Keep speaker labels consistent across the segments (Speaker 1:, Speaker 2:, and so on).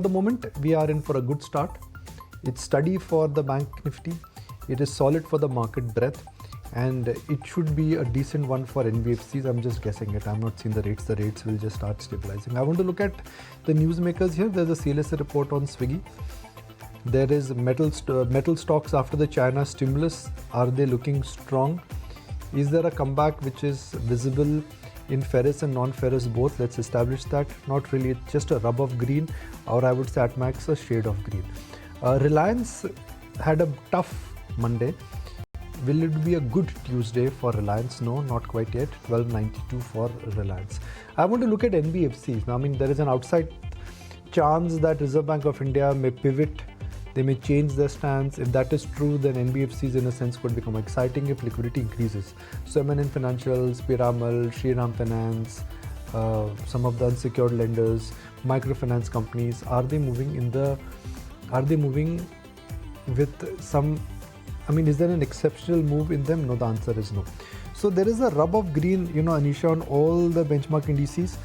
Speaker 1: the moment, we are in for a good start. It's steady for the bank Nifty. It is solid for the market breadth, and it should be a decent one for NBFCs. I'm just guessing it. I'm not seeing the rates. The rates will just start stabilizing. I want to look at the newsmakers here. There's a CLSA report on Swiggy. There is metal stocks after the China stimulus. Are they looking strong? Is there a comeback which is visible in ferrous and non-ferrous both? Let's establish that. Not really. It's just a rub of green, or I would say at max a shade of green. Reliance had a tough Monday. Will it be a good Tuesday for Reliance? No, not quite yet. 1292 for Reliance. I want to look at NBFCs. Now, I mean, there is an outside chance that Reserve Bank of India may pivot. They may change their stance. If that is true, then NBFCs in a sense could become exciting if liquidity increases. So M&N Financials, Piramal, Shriram Finance, some of the unsecured lenders, microfinance companies, are they moving with some, I mean, is there an exceptional move in them? No, the answer is no. So there is a rub of green, Anisha, on all the benchmark indices,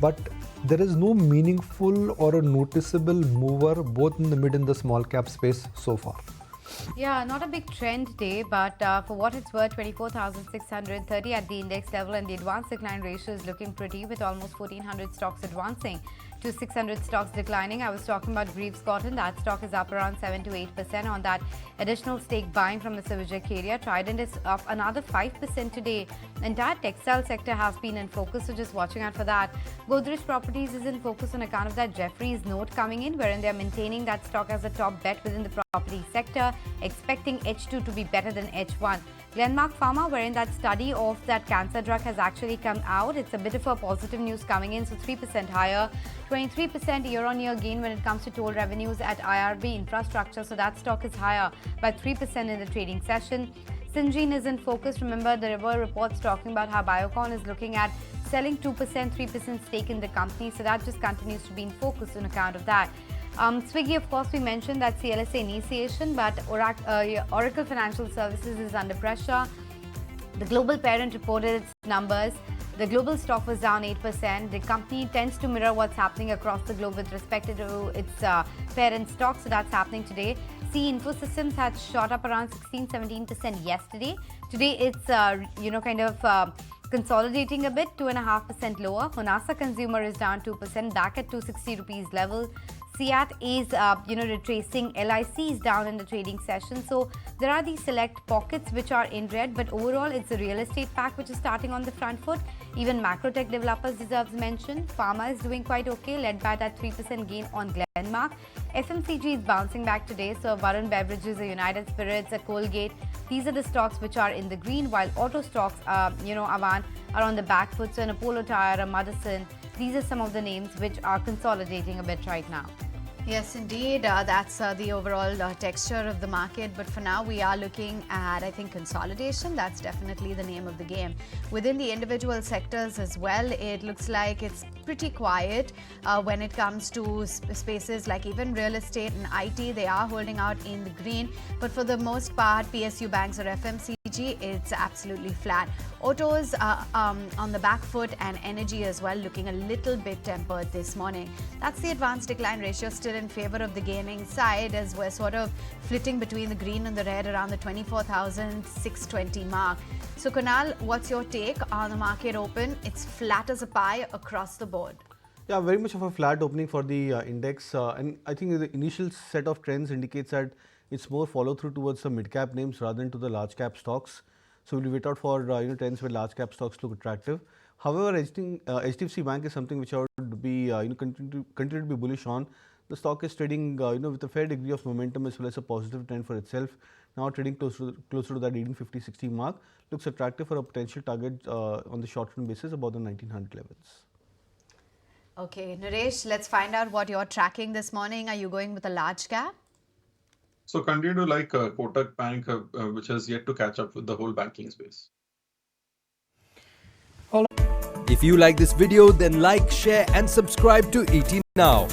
Speaker 1: but there is no meaningful or a noticeable mover both in the mid and the small cap space so far.
Speaker 2: Yeah, not a big trend day, but for what it's worth, 24,630 at the index level, and the advanced decline ratio is looking pretty, with almost 1,400 stocks advancing to 600 stocks declining. I was talking about Greaves Cotton. That stock is up around 7 to 8% on that additional stake buying from Mr. Vijay Kedia. Trident is up another 5% today. Entire textile sector has been in focus, so just watching out for that. Godrej Properties is in focus on account of that Jefferies note coming in, wherein they are maintaining that stock as a top bet within the property sector, expecting H2 to be better than H1. Glenmark Pharma, wherein that study of that cancer drug has actually come out. It's a bit of a positive news coming in, so 3% higher. 23% year-on-year gain when it comes to toll revenues at IRB Infrastructure, so that stock is higher by 3% in the trading session. Syngene is in focus. Remember, the River reports talking about how Biocon is looking at selling 2%, 3% stake in the company, so that just continues to be in focus on account of that. Swiggy, of course, we mentioned that CLSA initiation, but Oracle Financial Services is under pressure. The global parent reported its numbers. The global stock was down 8%. The company tends to mirror what's happening across the globe with respect to its parent stock, so that's happening today. Infosystems had shot up around 16-17% yesterday. Today, it's consolidating a bit, 2.5% lower. Honasa Consumer is down 2%, back at 260 rupees level. CEAT is, retracing. LIC is down in the trading session. So there are these select pockets which are in red, but overall it's a real estate pack which is starting on the front foot. Even macro tech developers deserves mention. Pharma is doing quite okay, led by that 3% gain on Glenmark. FMCG is bouncing back today. So Varun Beverages, a United Spirits, a Colgate. These are the stocks which are in the green, while auto stocks, Avant, are on the back foot. So an Apollo Tyre, a Madison, these are some of the names which are consolidating a bit right now.
Speaker 3: Yes, indeed. That's the overall texture of the market. But for now, we are looking at, I think, consolidation. That's definitely the name of the game. Within the individual sectors as well, it looks like it's pretty quiet when it comes to spaces like even real estate and IT. They are holding out in the green. But for the most part, PSU banks or FMCG, it's absolutely flat. Autos are on the back foot, and energy as well looking a little bit tempered this morning. That's the advanced decline ratio, still in favor of the gaining side, as we're sort of flitting between the green and the red around the 24,620 mark. So Kunal, what's your take on the market open? It's flat as a pie across the board.
Speaker 4: Yeah, very much of a flat opening for the index, and I think the initial set of trends indicates that it's more follow through towards the mid cap names rather than to the large cap stocks. So we'll wait out for trends where large cap stocks look attractive. However, HDFC Bank is something which I would be continue to be bullish on. The stock is trading with a fair degree of momentum as well as a positive trend for itself. Now trading closer to that 1850-60 mark, looks attractive for a potential target on the short run basis about the 1900 levels.
Speaker 3: Okay, Naresh, let's find out what you're tracking this morning. Are you going with a large cap?
Speaker 5: So continue to like Kotak Bank, which has yet to catch up with the whole banking space.
Speaker 6: If you like this video, then like, share and subscribe to ET Now.